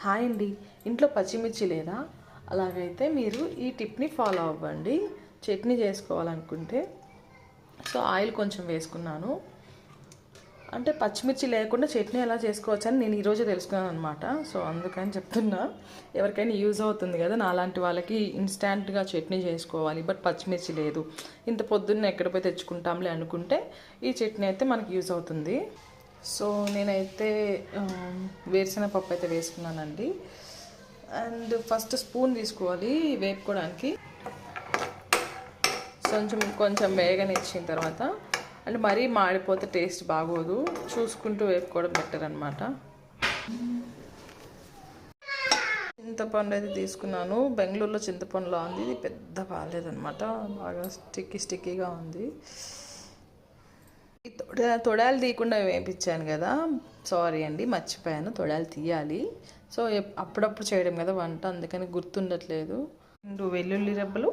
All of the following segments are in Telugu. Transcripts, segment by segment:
హాయ్ అండి, ఇంట్లో పచ్చిమిర్చి లేదా? అలాగైతే మీరు ఈ టిప్ని ఫాలో అవ్వండి. చట్నీ చేసుకోవాలనుకుంటే ఆయిల్ కొంచెం వేసుకున్నాను. అంటే పచ్చిమిర్చి లేకుండా చట్నీ ఎలా చేసుకోవచ్చని నేను ఈరోజే తెలుసుకున్నాను అనమాట. అందుకని చెప్తున్నా, ఎవరికైనా యూజ్ అవుతుంది కదా. నాలాంటి వాళ్ళకి ఇన్స్టాంట్గా చట్నీ చేసుకోవాలి, బట్ పచ్చిమిర్చి లేదు, ఇంత పొద్దున్న ఎక్కడ పోయి తెచ్చుకుంటాంలే అనుకుంటే ఈ చట్నీ అయితే మనకి యూజ్ అవుతుంది. నేనైతే వేరుశనగపప్పు అయితే వేసుకున్నానండి. అండ్ ఫస్ట్ స్పూన్ తీసుకోవాలి వేపుకోవడానికి. కొంచెం వేగనిచ్చిన తర్వాత, అంటే మరీ మాడిపోతే టేస్ట్ బాగోదు, చూసుకుంటూ వేపుకోవడం బెటర్ అనమాట. చింతపండు అయితే తీసుకున్నాను. బెంగళూరులో చింతపండులో ఉంది, ఇది పెద్ద బాగాలేదనమాట, బాగా స్టిక్కీగా ఉంది. తొడాలు తీయకుండా వేయించాను కదా, సారీ అండి, మర్చిపోయాను, తొడాలు తీయాలి. అప్పుడప్పుడు చేయడం కదా వంట, అందుకని గుర్తుండట్లేదు. 2 వెల్లుల్లి రెబ్బలు,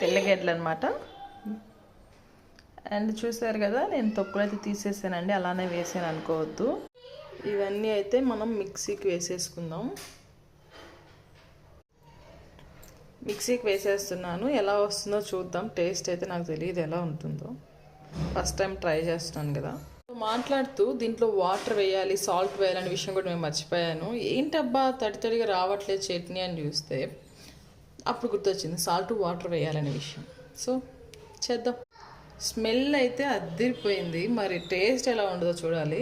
తెల్లగడ్డలు అనమాట. అండ్ చూసారు కదా, నేను తొక్కులు అయితే తీసేసానండి, అలానే వేసాను అనుకోవద్దు. ఇవన్నీ అయితే మనం మిక్సీకి వేసేసుకుందాం. మిక్సీకి వేసేస్తున్నాను, ఎలా వస్తుందో చూద్దాం. టేస్ట్ అయితే నాకు తెలియదు ఎలా ఉంటుందో, ఫస్ట్ టైం ట్రై చేస్తున్నాను కదా. మాట్లాడుతూ దీంట్లో వాటర్ వేయాలి, సాల్ట్ వేయాలనే విషయం కూడా నేను మర్చిపోయాను. ఏంటబ్బా తడిగా రావట్లేదు చట్నీ అని చూస్తే అప్పుడు గుర్తొచ్చింది, సాల్ట్ వాటర్ వేయాలనే విషయం. చేద్దాం. స్మెల్ అయితే అదిరిపోయింది, మరి టేస్ట్ ఎలా ఉండదో చూడాలి.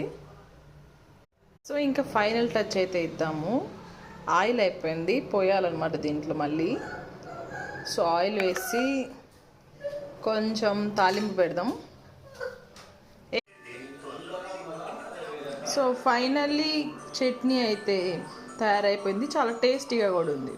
ఇంకా ఫైనల్ టచ్ అయితే ఇద్దాము. ఆయిల్ అయిపోయింది, పోయాలన్నమాట దీంట్లో మళ్ళీ. ఆయిల్ వేసి కొంచెం తాలింపు పెడదాం. ఫైనల్లీ చట్నీ అయితే తయారైపోయింది, చాలా టేస్టీగా కూడా ఉంది.